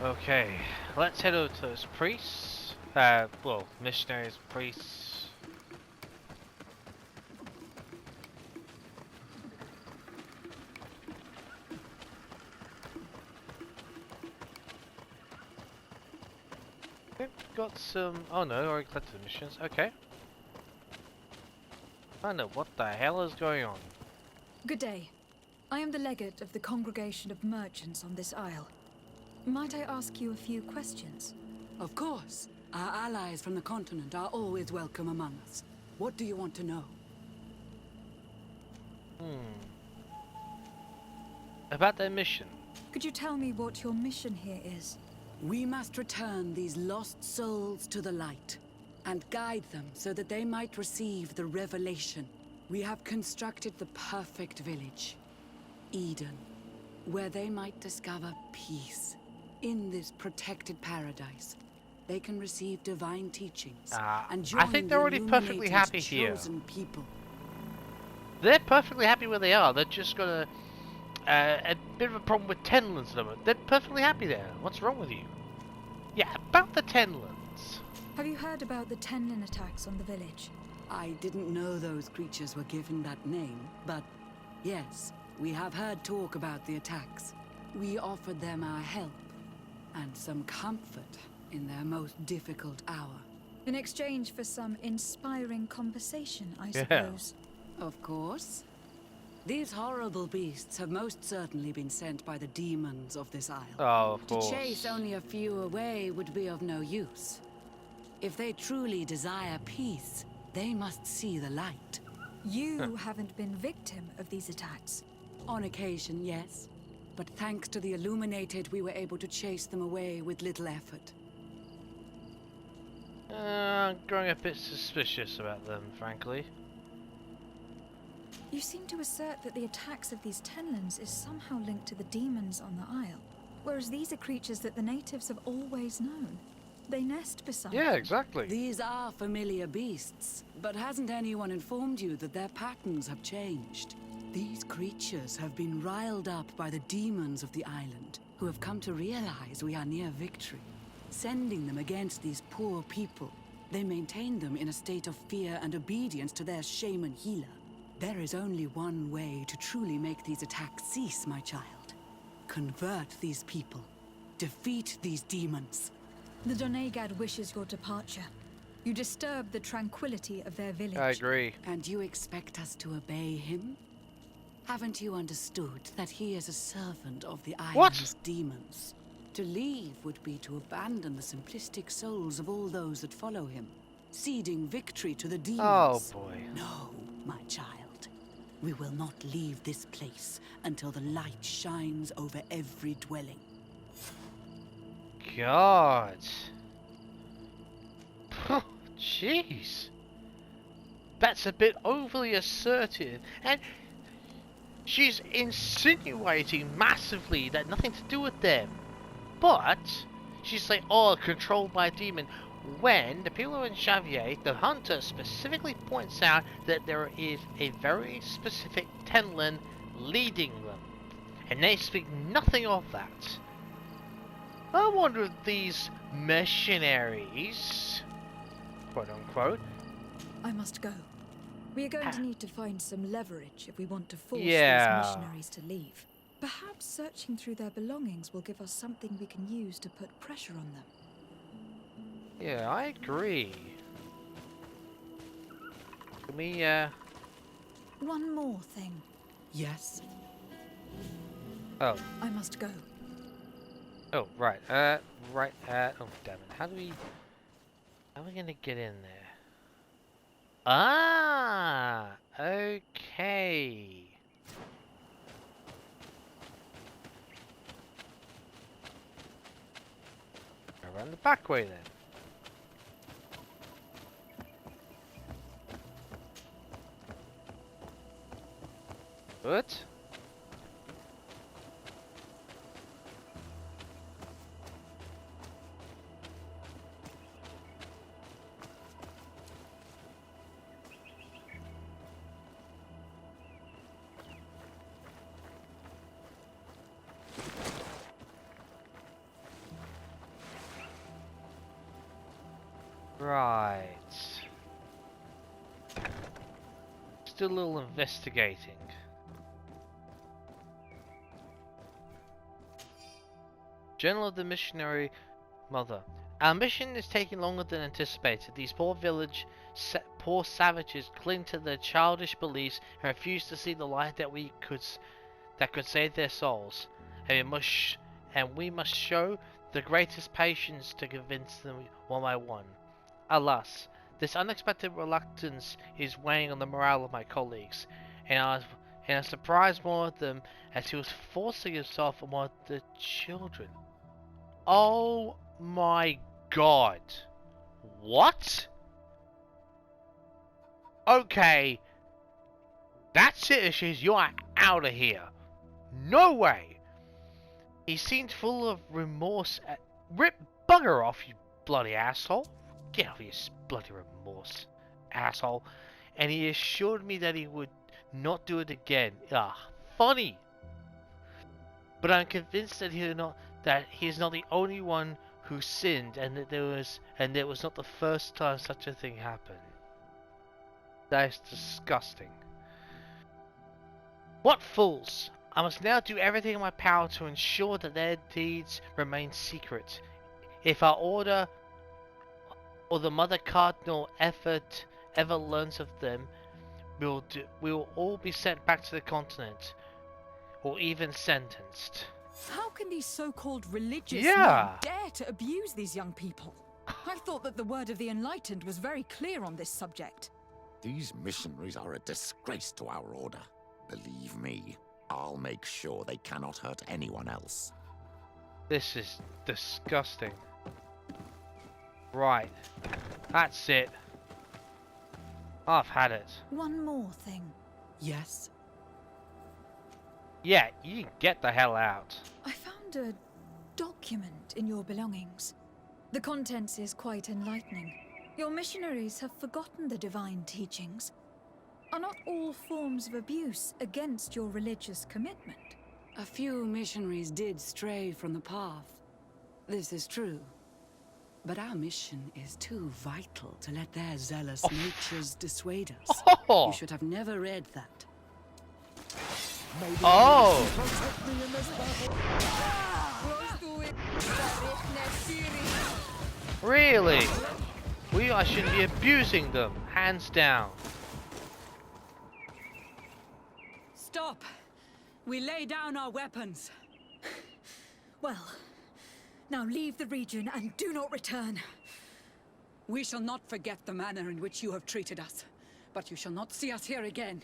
Okay, let's head over to those priests. Well, missionaries, priests. We've got some. Oh no, already collected the missions. Okay. I know what the hell is going on. Good day. I am the legate of the Congregation of Merchants on this isle. Might I ask you a few questions? Of course. Our allies from the continent are always welcome among us. What do you want to know? About their mission. Could you tell me what your mission here is? We must return these lost souls to the light, and guide them so that they might receive the revelation. We have constructed the perfect village, Eden, where they might discover peace. In this protected paradise, they can receive divine teachings and join I think they're already perfectly happy here. chosen people. They're perfectly happy where they are. They're just got a bit of a problem with Tenlands at the moment. They're perfectly happy there. What's wrong with you? Yeah, about the Tenlands. Have you heard about the Tenlin attacks on the village? I didn't know those creatures were given that name, but yes, we have heard talk about the attacks. We offered them our help and some comfort in their most difficult hour. In exchange for some inspiring conversation, I suppose. Of course. These horrible beasts have most certainly been sent by the demons of this isle. Oh, of course. To chase only a few away would be of no use. If they truly desire peace, they must see the light. You haven't been victim of these attacks. On occasion, yes. But thanks to the Illuminated, we were able to chase them away with little effort. I'm growing a bit suspicious about them, frankly. You seem to assert that the attacks of these Tenlins is somehow linked to the demons on the isle, whereas these are creatures that the natives have always known. They nest beside Yeah, them. exactly. These are familiar beasts, but hasn't anyone informed you that their patterns have changed? These creatures have been riled up by the demons of the island, who have come to realize we are near victory. Sending them against these poor people, they maintain them in a state of fear and obedience to their shaman healer. There is only one way to truly make these attacks cease, my child. Convert these people. Defeat these demons. The Donegad wishes your departure. You disturb the tranquility of their village. I agree. And you expect us to obey him? Haven't you understood that he is a servant of the island's demons? To leave would be to abandon the simplistic souls of all those that follow him, ceding victory to the demons. Oh boy. No, my child. We will not leave this place until the light shines over every dwelling. God. Jeez. That's a bit overly assertive. And she's insinuating massively that nothing to do with them. But she's like, oh, controlled by a demon. When the people in Xavier, the hunter specifically points out that there is a very specific Tenlin leading them. And they speak nothing of that. I wonder if these missionaries, quote unquote. I must go. We are going to need to find some leverage if we want to force Yeah. these missionaries to leave. Perhaps searching through their belongings will give us something we can use to put pressure on them. Yeah, I agree. Can we, One more thing. Yes? oh, I must go. oh, right, oh, damn it, how are we gonna get in there? Ah, okay. Around the back way then. Good. Right. Still a little investigating. Journal of the Missionary Mother. Our mission is taking longer than anticipated. These poor savages cling to their childish beliefs and refuse to see the light that could save their souls. And we must show the greatest patience to convince them one by one. Alas, this unexpected reluctance is weighing on the morale of my colleagues, and I surprised one of them as he was forcing himself on one of the children. Oh my god. What? Okay. That's it, Ashes. You are out of here. No way. He seemed full of remorse. Rip bugger off, you bloody asshole. Get off your bloody remorse, asshole. And he assured me that he would not do it again. Ah, funny. But I'm convinced that he is not the only one who sinned, and that it was not the first time such a thing happened. That is disgusting. What fools! I must now do everything in my power to ensure that their deeds remain secret. If our order or the Mother Cardinal ever learns of them, we will all be sent back to the continent, or even sentenced. How can these so-called religious Yeah. men dare to abuse these young people? I thought that the word of the enlightened was very clear on this subject. These missionaries are a disgrace to our order. Believe me, I'll make sure they cannot hurt anyone else. This is disgusting. Right. That's it. I've had it. One more thing. Yes? Yeah, you can get the hell out. I found a document in your belongings. The contents is quite enlightening. Your missionaries have forgotten the divine teachings. Are not all forms of abuse against your religious commitment? A few missionaries did stray from the path. This is true. But our mission is too vital to let their zealous natures dissuade us. Oh. You should have never read that. Oh! Really? I shouldn't be abusing them, hands down. Stop! We lay down our weapons. Well, now leave the region and do not return. We shall not forget the manner in which you have treated us, but you shall not see us here again.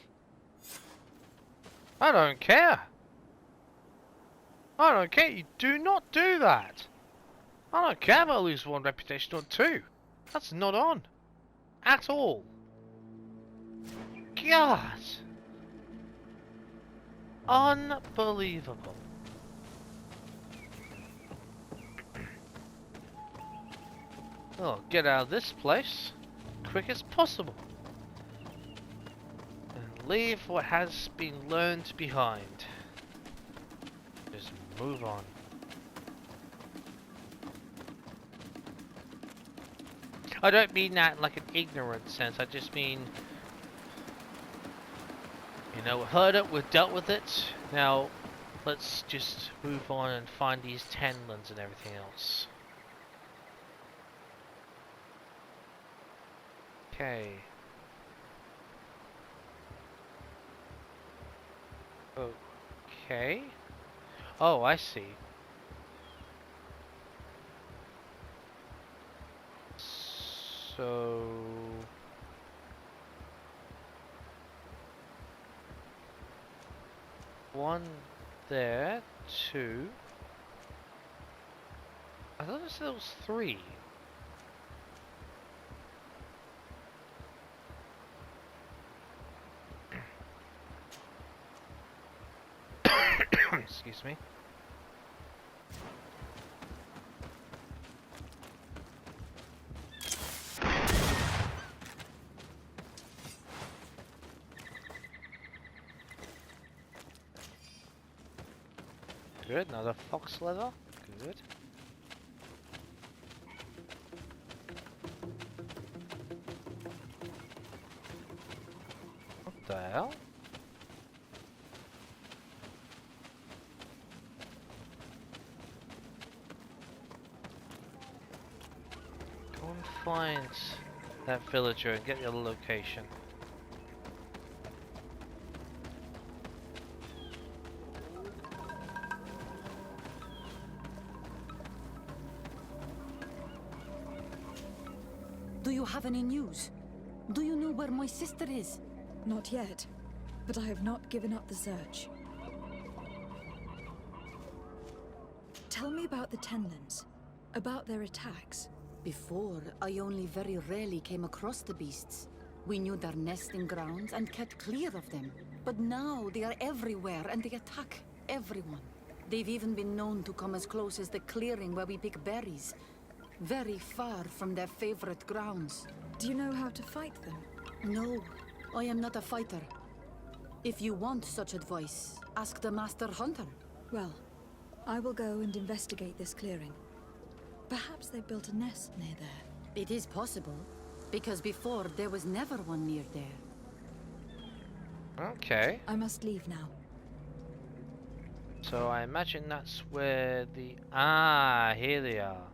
I don't care. I don't care. You do not do that. I don't care if I lose one reputation or two. That's not on. At all. God. Unbelievable. Oh, get out of this place quick as possible. And leave what has been learned behind. Just move on. I don't mean that in like an ignorant sense, I just mean, you know, we've heard it, we've dealt with it, now let's just move on and find these Tenlands and everything else. Okay. Okay. Oh, I see. So... one there, two... I thought there was three. Excuse me. Good, another fox leather. Good. Well. Go and find that villager and get the other location. Do you have any news? Do you know where my sister is? Not yet, but I have not given up the search. Tell me about the Tenlins, about their attacks. Before, I only very rarely came across the beasts. We knew their nesting grounds and kept clear of them. But now they are everywhere and they attack everyone. They've even been known to come as close as the clearing where we pick berries. Very far from their favorite grounds. Do you know how to fight them? No, I am not a fighter. If you want such advice, ask the Master Hunter. Well, I will go and investigate this clearing. Perhaps they built a nest near there. It is possible, because before there was never one near there. Okay. I must leave now. So I imagine that's where the... Ah, here they are.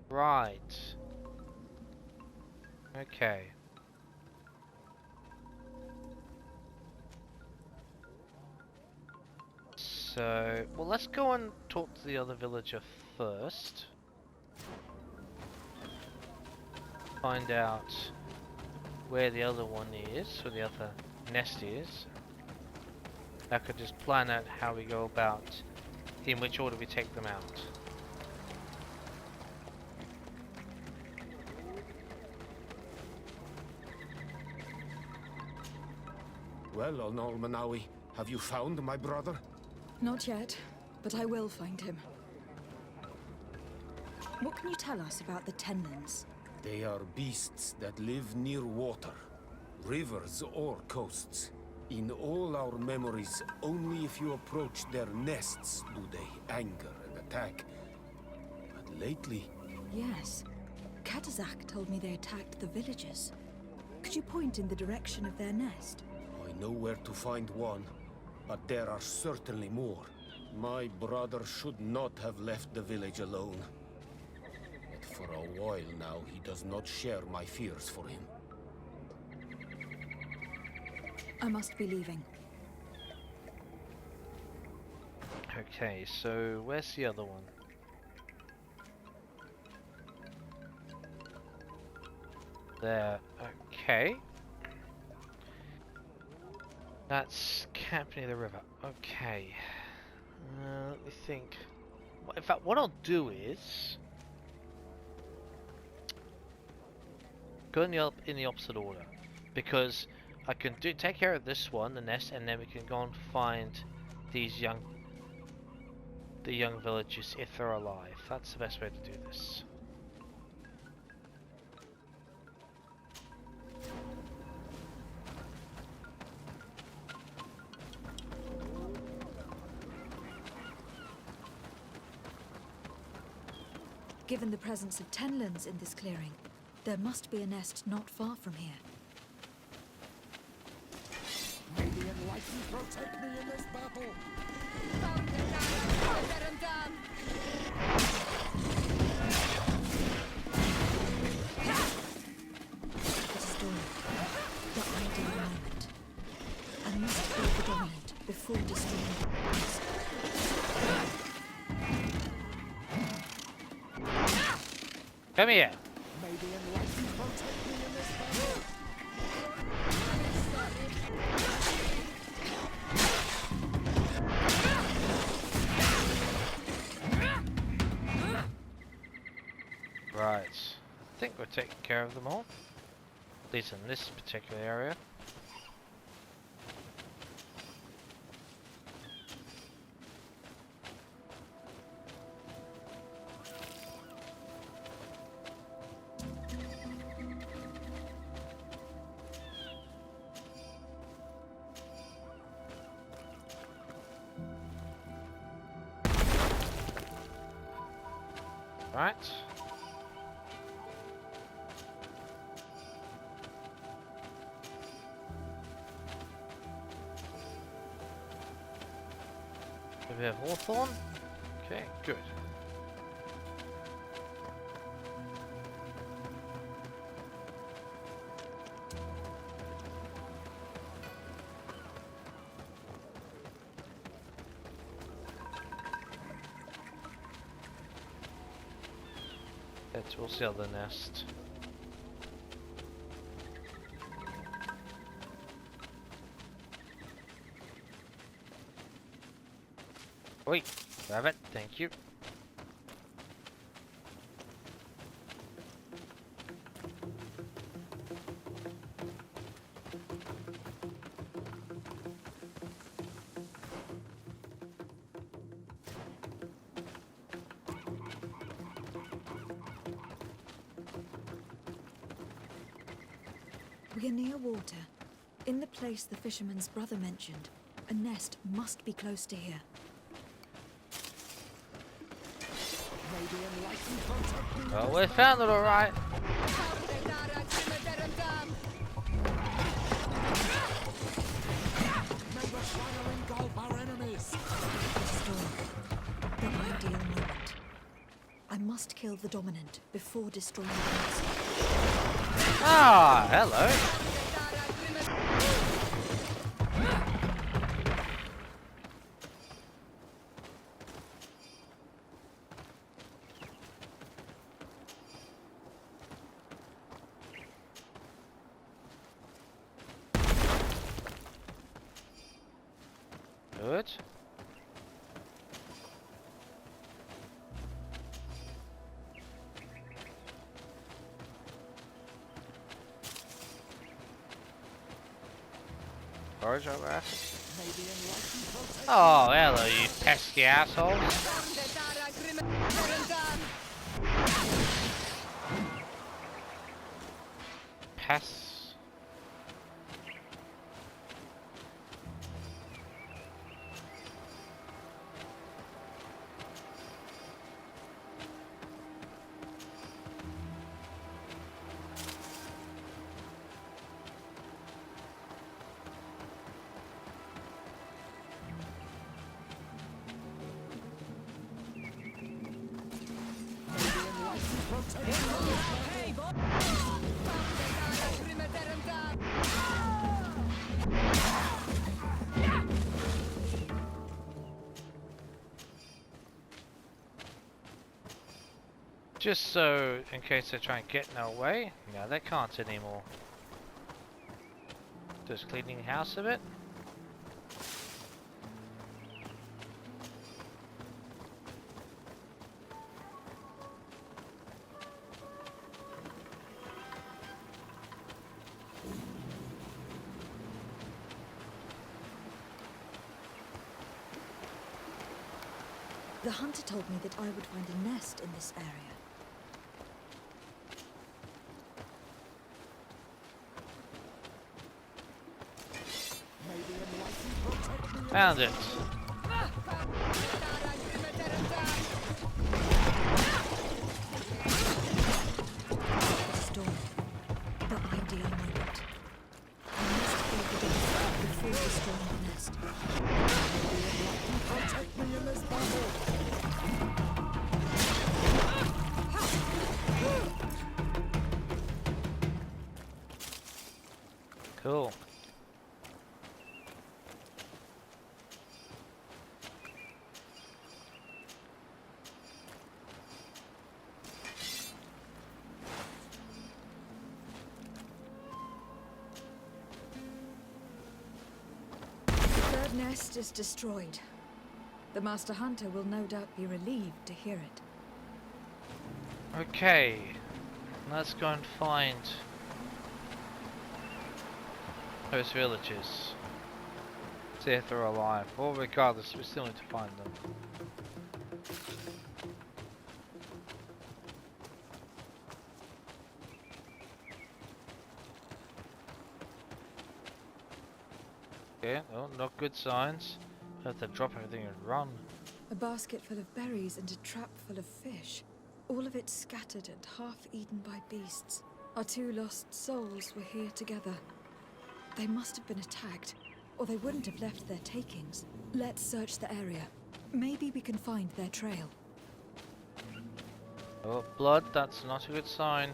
Right. Okay. So, well, let's go and talk to the other villager first. Find out where the other one is, where the other nest is. I could just plan out how we go about, in which order we take them out. Well, Onol Manawi, have you found my brother? Not yet, but I will find him. What can you tell us about the Tenlins? They are beasts that live near water, rivers or coasts. In all our memories, only if you approach their nests do they anger and attack. But lately... Yes. Katazak told me they attacked the villagers. Could you point in the direction of their nest? I know where to find one, but there are certainly more. My brother should not have left the village alone. But for a while now, he does not share my fears for him. I must be leaving. Okay, so where's the other one? There. Okay. That's camp near the river. Okay. Let me think. In fact, what I'll do is go in the opposite order, because I can take care of this one, the nest, and then we can go and find these young villagers if they're alive. That's the best way to do this. Given the presence of Tenlins in this clearing, there must be a nest not far from here. May the Enlightened protect me in this battle! It is dawn. The ideal moment. I must build the dominant before destroying the beast. Come here. May the Enlightened protect me in this battle! Right. I think we're taking care of them all. At least in this particular area. Right. bit of hawthorn. Okay, good. We'll sell the nest. Wait, grab it, thank you. We are near water, in the place the fisherman's brother mentioned. A nest must be close to here. Well, we found it alright. The ideal moment. I must kill the dominant before destroying the nest. Ah, hello. Good. Forage over assets. Oh, hello, you pesky assholes. Pests. Just so, in case they try and get in our way. No, they can't anymore. Just cleaning the house a bit. The hunter told me that I would find a nest in this area. Found it. Storm. The ideal moment. I must kill the dominant before destroying the nest. Protect me in this battle. Cool. Nest is destroyed. The Master Hunter will no doubt be relieved to hear it. Okay, let's go and find those villages. See if they're alive. Well, regardless, we still need to find them. Okay, well, not good signs. Have to drop everything and run. A basket full of berries and a trap full of fish. All of it scattered and half eaten by beasts. Our two lost souls were here together. They must have been attacked, or they wouldn't have left their takings. Let's search the area. Maybe we can find their trail. Oh, blood, that's not a good sign.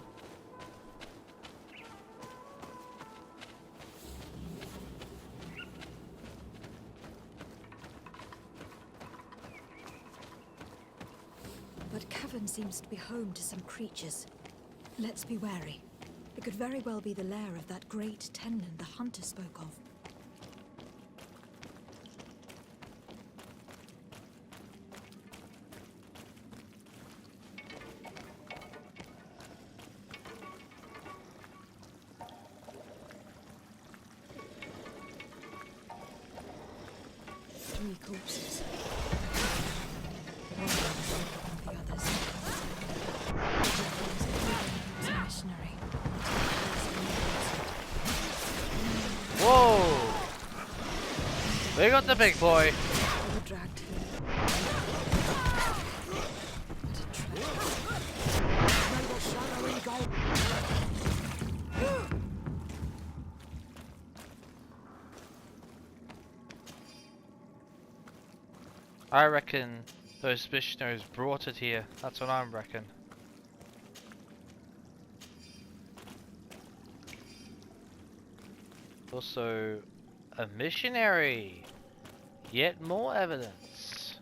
That cavern seems to be home to some creatures. Let's be wary. It could very well be the lair of that great Tenlin the hunter spoke of. Three corpses. One of the others. It was a missionary. Whoa! We got the big boy. They were dragged here. What a tragedy. I reckon those missionaries brought it here. That's what I reckon. Also, a missionary. Yet more evidence.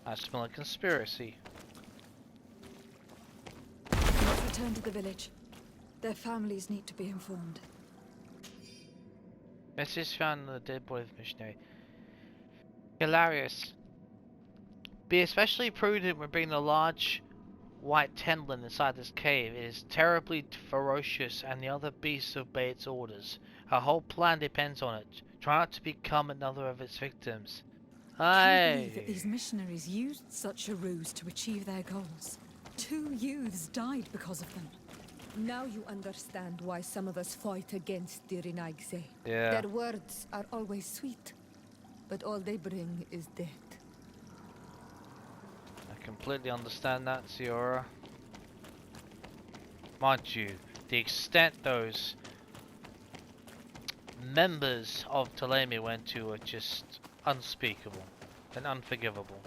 I smell a conspiracy. Let's return to the village. Their families need to be informed. Message found the dead body of the missionary. Hilarious. Be especially prudent when bringing a large white Tenlin inside this cave. It is terribly ferocious and the other beasts obey its orders. Our whole plan depends on it. Try not to become another of its victims. I can't believe that these missionaries used such a ruse to achieve their goals. 2 youths died because of them. Now you understand why some of us fight against the Renaigse. Yeah. Their words are always sweet, but all they bring is death. I completely understand that, Ciora. Mind you, the extent those members of Ptolemy went to are just unspeakable and unforgivable.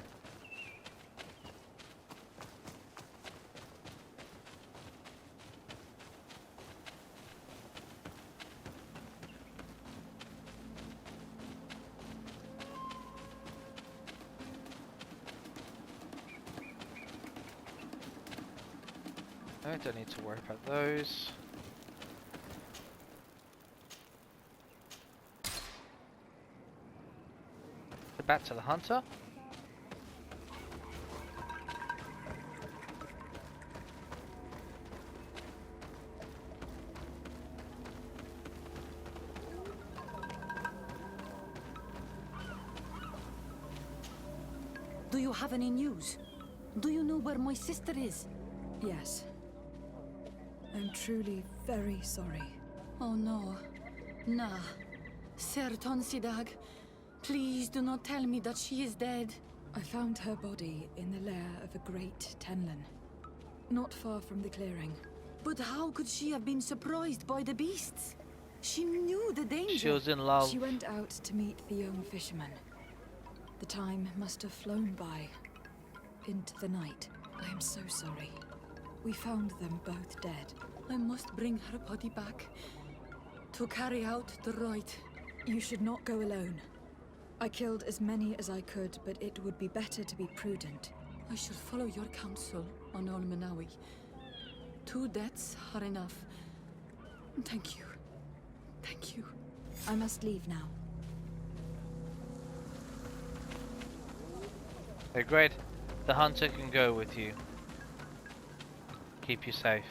I don't need to worry about those. Back to the hunter. Do you have any news? Do you know where my sister is? Yes. I'm truly very sorry. Oh no. Nah. Ser Tonsidag, please do not tell me that she is dead. I found her body in the lair of a great Tenlin, not far from the clearing. But how could she have been surprised by the beasts? She knew the danger. She was in love. She went out to meet the young fisherman. The time must have flown by, into the night. I am so sorry. We found them both dead. I must bring her body back to carry out the rite. You should not go alone. I killed as many as I could, but it would be better to be prudent. I shall follow your counsel on Olmenawi. 2 deaths are enough. Thank you. Thank you. I must leave now. Hey, great. The hunter can go with you. Keep you safe.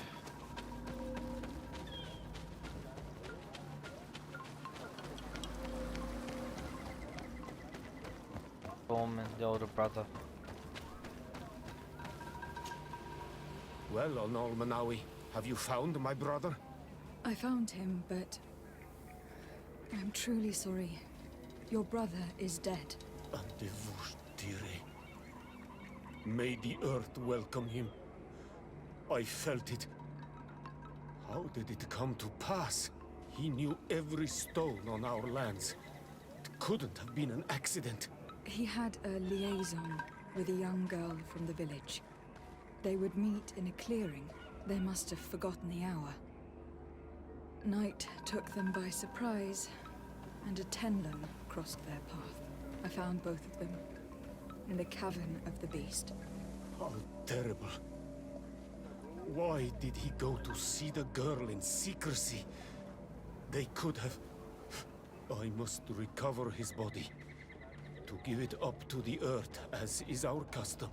Form and the older brother. Well, on Olmenawi, have you found my brother? I found him, but I'm truly sorry. Your brother is dead. Andevushtire. May the earth welcome him. I felt it. How did it come to pass? He knew every stone on our lands. It couldn't have been an accident. He had a liaison with a young girl from the village. They would meet in a clearing. They must have forgotten the hour. Night took them by surprise, and a Tenlin crossed their path. I found both of them in the cavern of the beast. How terrible. Why did he go to see the girl in secrecy? They could have... I must recover his body, to give it up to the earth, as is our custom.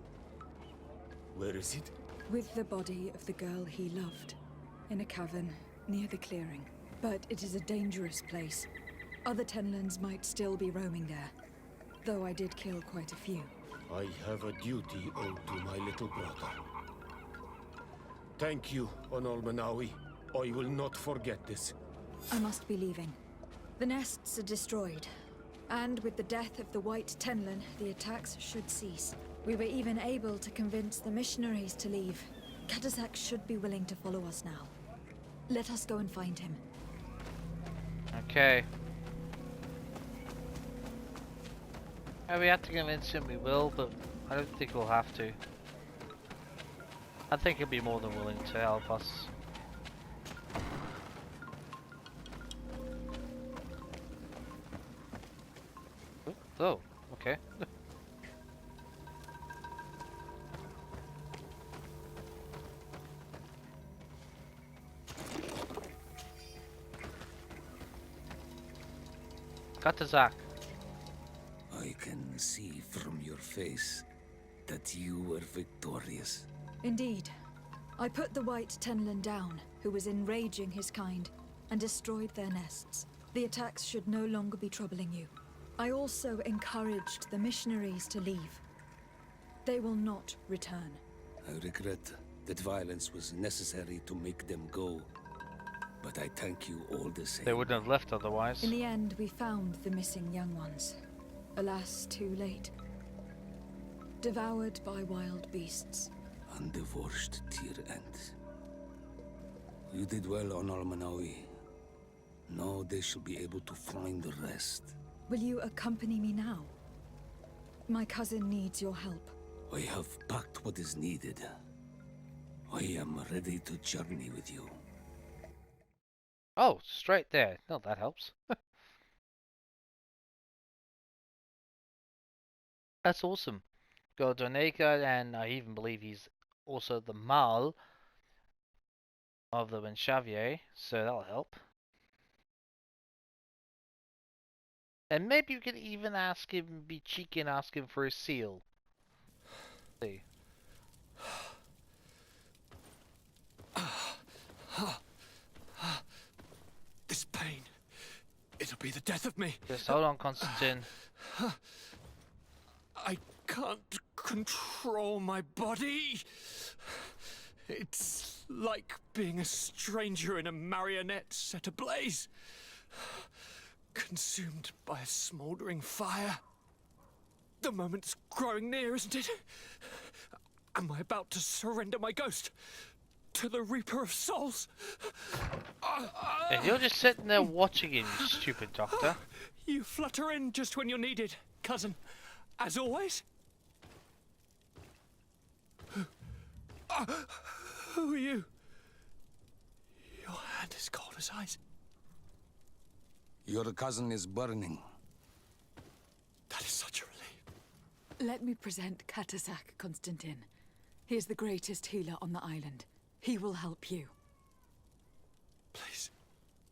Where is it? With the body of the girl he loved, in a cavern near the clearing. But it is a dangerous place. Other Tenlins might still be roaming there, though I did kill quite a few. I have a duty owed to my little brother. Thank you, Onol Manawi. I will not forget this. I must be leaving. The nests are destroyed, and with the death of the White Tenlin, the attacks should cease. We were even able to convince the missionaries to leave. Katasak should be willing to follow us now. Let us go and find him. Okay. If we have to convince him, we will, but I don't think we'll have to. I think he'll be more than willing to help us. Oh, okay. Katazak. I can see from your face that you were victorious. Indeed. I put the White Tenlin down, who was enraging his kind, and destroyed their nests. The attacks should no longer be troubling you. I also encouraged the missionaries to leave. They will not return. I regret that violence was necessary to make them go, but I thank you all the same. They wouldn't have left otherwise. In the end, we found the missing young ones. Alas, too late. Devoured by wild beasts. And the worst tier ends. You did well on Almanawi. Now they shall be able to find the rest. Will you accompany me now? My cousin needs your help. I have packed what is needed. I am ready to journey with you. Oh, straight there. No, that helps. That's awesome. Got Donega, and I even believe he's also the Mal of the Benchavier, so that'll help. And maybe you could even ask him, be cheeky and ask him for a seal. See. This pain, it'll be the death of me. Just hold on, Constantine. I can't control my body. It's like being a stranger in a marionette set ablaze. Consumed by a smouldering fire. The moment's growing near, isn't it? Am I about to surrender my ghost to the Reaper of Souls? And you're just sitting there watching him, you stupid doctor. You flutter in just when you're needed, cousin. As always. Who are you? Your hand is cold as ice. Your cousin is burning. That is such a relief. Let me present Katasak, Constantine. He is the greatest healer on the island. He will help you. Please,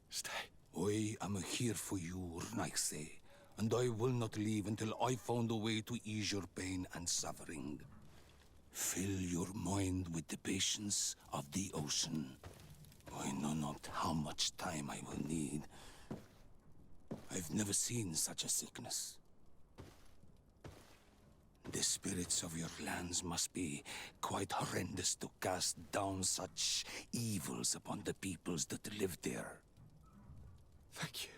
stay. I am here for you, Rnaise, and I will not leave until I found a way to ease your pain and suffering. Fill your mind with the patience of the ocean. I know not how much time I will need. I've never seen such a sickness. The spirits of your lands must be quite horrendous to cast down such evils upon the peoples that live there. Thank you.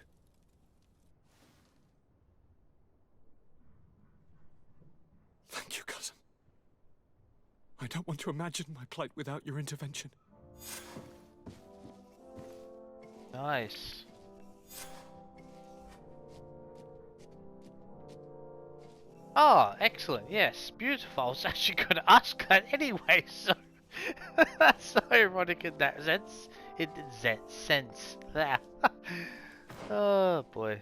Thank you, cousin. I don't want to imagine my plight without your intervention. Nice. Oh, excellent. Yes, beautiful. I was actually going to ask that anyway, so that's so ironic in that sense. In that sense. There. Oh boy.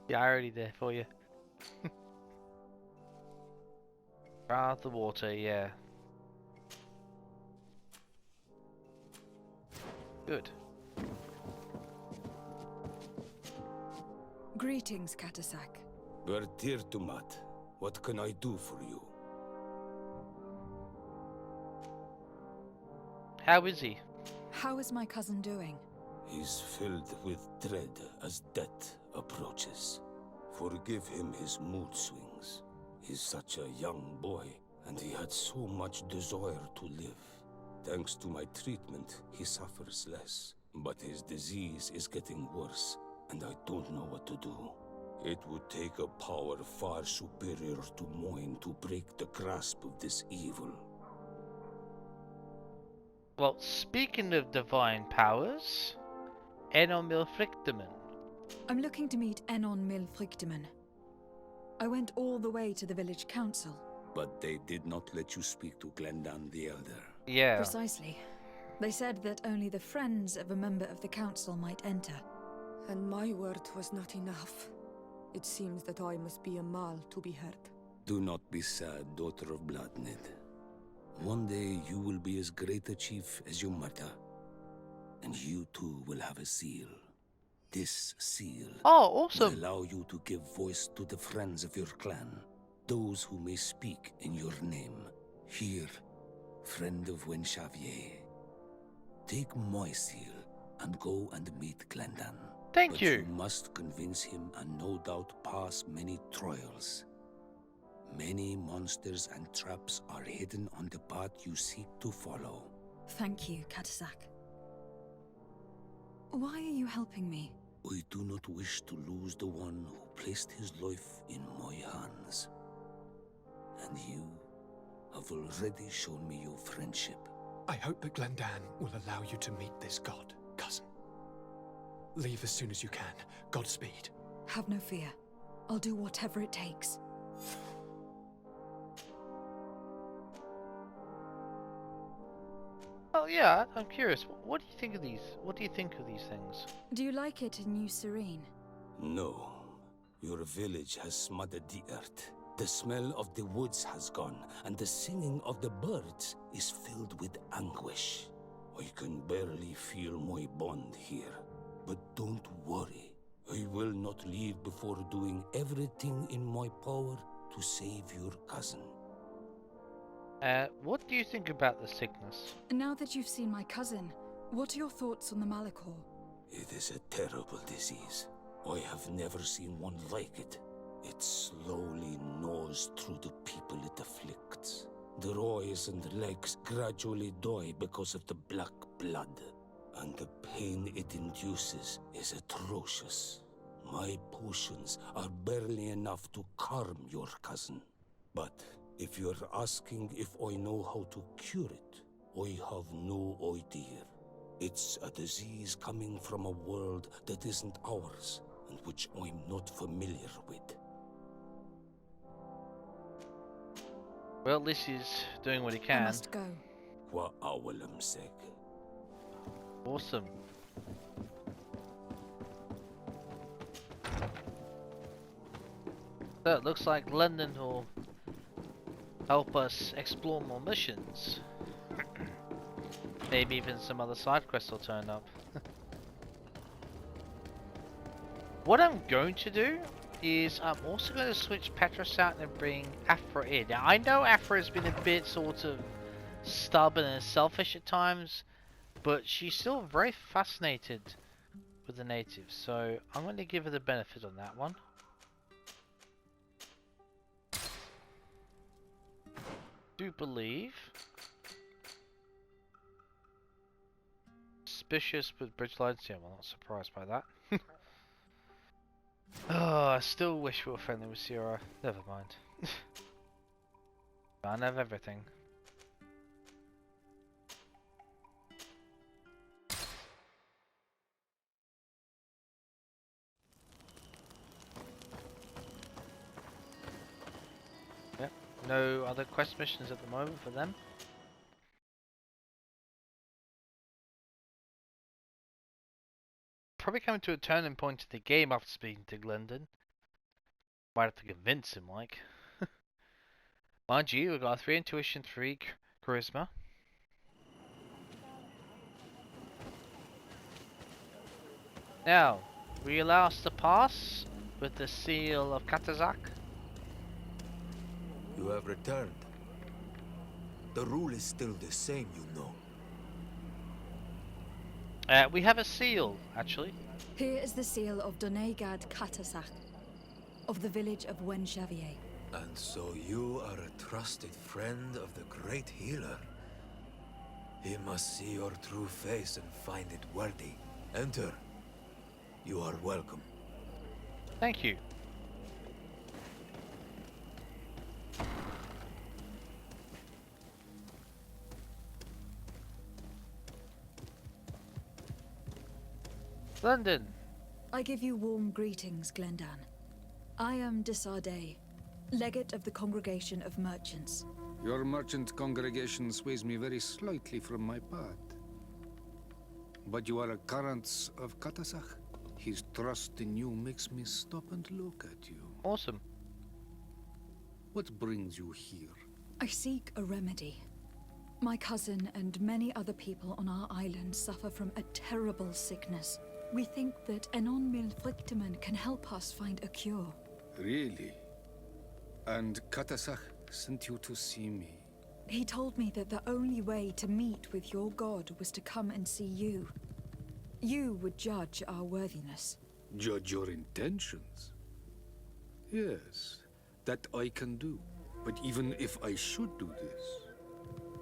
Yeah, I already there for you. Out the water, yeah. Good. Greetings, Katasak. Bertirtumat, what can I do for you? How is he? How is my cousin doing? He's filled with dread as death approaches. Forgive him his mood swings. He's such a young boy, and he had so much desire to live. Thanks to my treatment, he suffers less. But his disease is getting worse, and I don't know what to do. It would take a power far superior to mine to break the grasp of this evil. Well, speaking of divine powers, Enomil Frichteman. I'm looking to meet Enon Milfrichteman. I went all the way to the village council. But they did not let you speak to Glendan the Elder. Yeah. Precisely. They said that only the friends of a member of the council might enter. And my word was not enough. It seems that I must be a Mal to be heard. Do not be sad, daughter of Bloodnid. One day you will be as great a chief as your mother. And you too will have a seal. This seal Oh, will awesome. allow you to give voice to the friends of your clan. Those who may speak in your name. Here, friend of Wenxavier. Take my seal and go and meet Glendan. Thank But you. you must convince him and no doubt pass many trials. Many monsters and traps are hidden on the path you seek to follow. Thank you, Katasak. Why are you helping me? I do not wish to lose the one who placed his life in my hands. And you have already shown me your friendship. I hope that Glendan will allow you to meet this god, cousin. Leave as soon as you can. Godspeed. Have no fear. I'll do whatever it takes. Oh yeah, I'm curious. What do you think of these? What do you think of these things? Do you like it in New Serene? No. Your village has smothered the earth. The smell of the woods has gone, and the singing of the birds is filled with anguish. I can barely feel my bond here. But don't worry. I will not leave before doing everything in my power to save your cousin. What do you think about the sickness? Now that you've seen my cousin, what are your thoughts on the Malachor? It is a terrible disease. I have never seen one like it. It slowly gnaws through the people it afflicts. Their eyes and legs gradually die because of the black blood. And the pain it induces is atrocious. My potions are barely enough to calm your cousin. But if you're asking if I know how to cure it, I have no idea. It's a disease coming from a world that isn't ours, and which I'm not familiar with. Well, this is doing what he I can. must go. Wa awalam seg. Awesome. So it looks like London will help us explore more missions. Maybe even some other side quests will turn up. What I'm going to do is I'm also going to switch Petros out and bring Afra in. Now I know Afra has been a bit sort of stubborn and selfish at times, but she's still very fascinated with the natives, so I'm going to give her the benefit on that one. Do believe suspicious with bridge lines. Yeah, well, not surprised by that. Oh, I still wish we were friendly with Sierra. Never mind. I have everything. No other quest missions at the moment for them. Probably coming to a turning point in the game after speaking to Glendon. Might have to convince him, like. Mind you, we got 3 intuition, 3 charisma. Now, will you allow us to pass with the seal of Katazak? You have returned. The rule is still the same, you know. We have a seal, actually. Here is the seal of Donegad Katasak, of the village of Wenxavier. And so you are a trusted friend of the great healer. He must see your true face and find it worthy. Enter. You are welcome. Thank you. London. I give you warm greetings, Glendan. I am Desardet, legate of the Congregation of Merchants. Your merchant congregation sways me very slightly from my path. But you are a current of Katasach. His trust in you makes me stop and look at you. Awesome. What brings you here? I seek a remedy. My cousin and many other people on our island suffer from a terrible sickness. We think that Enon Milfrictiman can help us find a cure. Really? And Katasach sent you to see me? He told me that the only way to meet with your god was to come and see you. You would judge our worthiness. Judge your intentions? Yes, that I can do. But even if I should do this,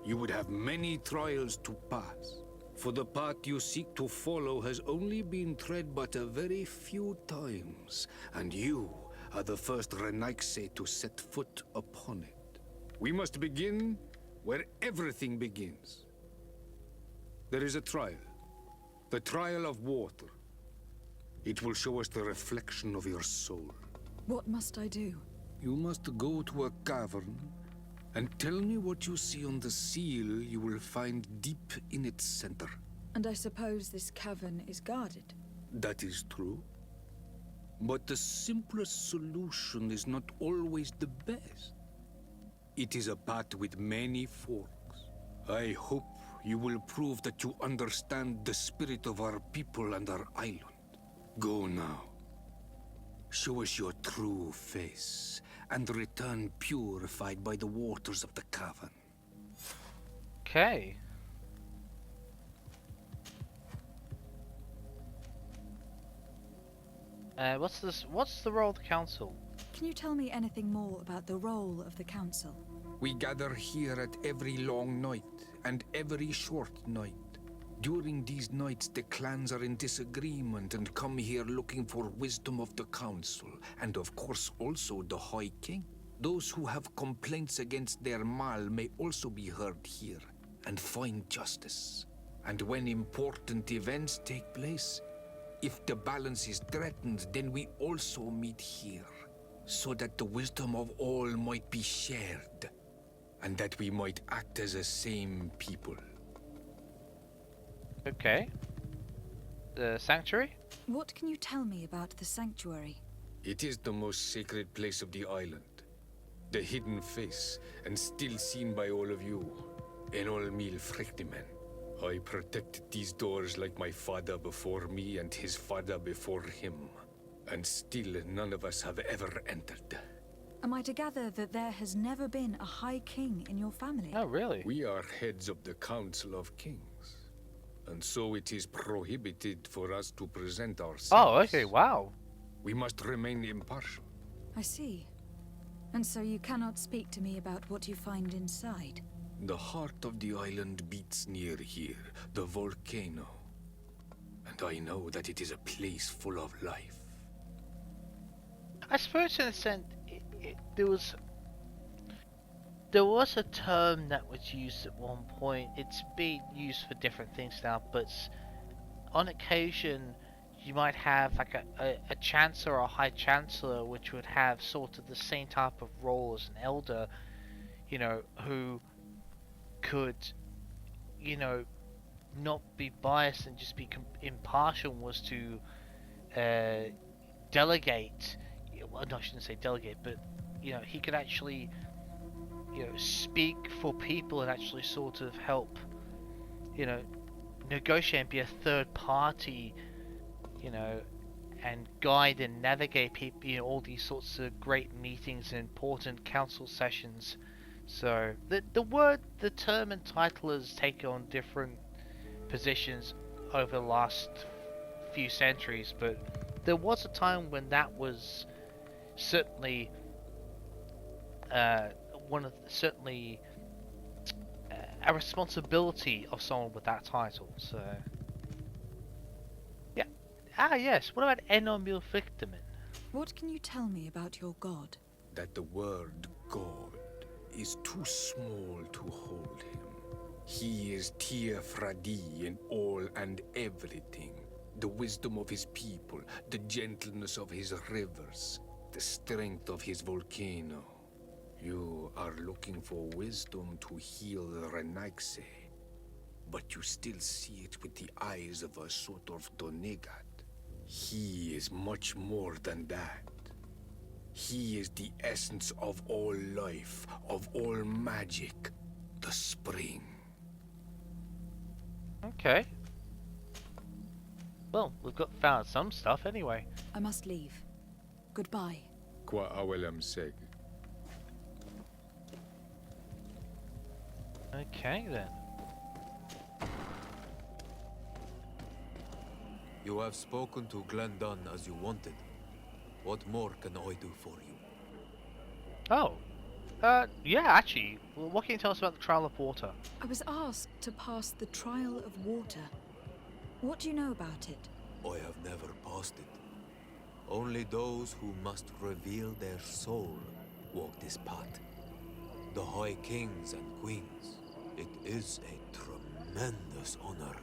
you would have many trials to pass. For the path you seek to follow has only been tread but a very few times, and you are the first Renaigse to set foot upon it. We must begin where everything begins. There is a trial. The trial of water. It will show us the reflection of your soul. What must I do? You must go to a cavern and tell me what you see on the seal you will find deep in its center. And I suppose this cavern is guarded? That is true. But the simplest solution is not always the best. It is a path with many forks. I hope you will prove that you understand the spirit of our people and our island. Go now. Show us your true face, and return purified by the waters of the cavern. Okay. What's the role of the council? Can you tell me anything more about the role of the council? We gather here at every long night and every short night. During these nights, the clans are in disagreement and come here looking for wisdom of the council, and of course also the High King. Those who have complaints against their Mal may also be heard here and find justice. And when important events take place, if the balance is threatened, then we also meet here, so that the wisdom of all might be shared, and that we might act as a same people. Okay. The sanctuary? What can you tell me about the sanctuary? It is the most sacred place of the island. The hidden face, and still seen by all of you. Enol Mil Frechtimen. I protected these doors like my father before me and his father before him. And still none of us have ever entered. Am I to gather that there has never been a High King in your family? Oh, really? We are heads of the Council of Kings. And so it is prohibited for us to present ourselves. Oh, okay, wow. We must remain impartial. I see. And so you cannot speak to me about what you find inside? The heart of the island beats near here, the volcano. And I know that it is a place full of life. I suppose in a sense, there was a term that was used at one point. It's being used for different things now, but on occasion you might have like a chancellor or a high chancellor which would have sort of the same type of role as an elder, you know, who could, you know, not be biased and just be impartial was to delegate. Well, no, I shouldn't say delegate, but you know, he could actually, you know, speak for people and actually sort of help, you know, negotiate and be a third party, you know, and guide and navigate people, you know, all these sorts of great meetings and important council sessions. So the term and title has taken on different positions over the last few centuries, but there was a time when that was certainly certainly a responsibility of someone with that title. So yeah. Yes. What about Enomil Victimin? What can you tell me about your god? That the word God is too small to hold him. He is Tir Fradi in all and everything. The wisdom of his people, the gentleness of his rivers, the strength of his volcano. You are looking for wisdom to heal Renaigse, but you still see it with the eyes of a sort of Donegat. He is much more than that. He is the essence of all life, of all magic, the spring. Okay. Well, we've found some stuff anyway. I must leave. Goodbye. Qua awelam seg. Okay then. You have spoken to Glendon as you wanted. What more can I do for you? Oh. Yeah, actually. Well, what can you tell us about the Trial of Water? I was asked to pass the trial of water. What do you know about it? I have never passed it. Only those who must reveal their soul walk this path. The High Kings and Queens. It is a tremendous honor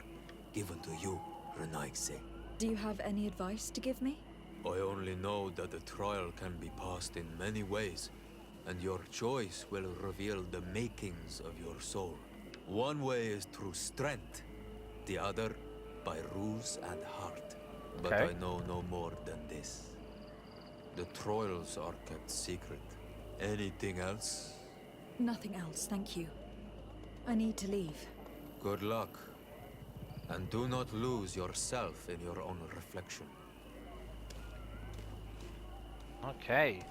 given to you, Renaigse. Do you have any advice to give me? I only know that the trial can be passed in many ways, and your choice will reveal the makings of your soul. One way is through strength, the other by ruse and heart. But Okay. I know no more than this. The trials are kept secret. Anything else? Nothing else, thank you. I need to leave. Good luck. And do not lose yourself in your own reflection. Okay.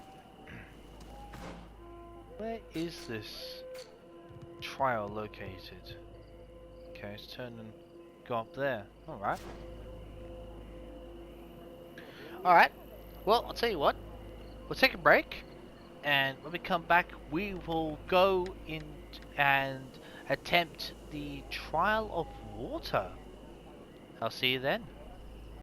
Where is this trial located? Okay, let's turn and go up there. Alright. Alright. Well, I'll tell you what. We'll take a break. And when we come back, we will go in and attempt the Trial of Water. I'll see you then.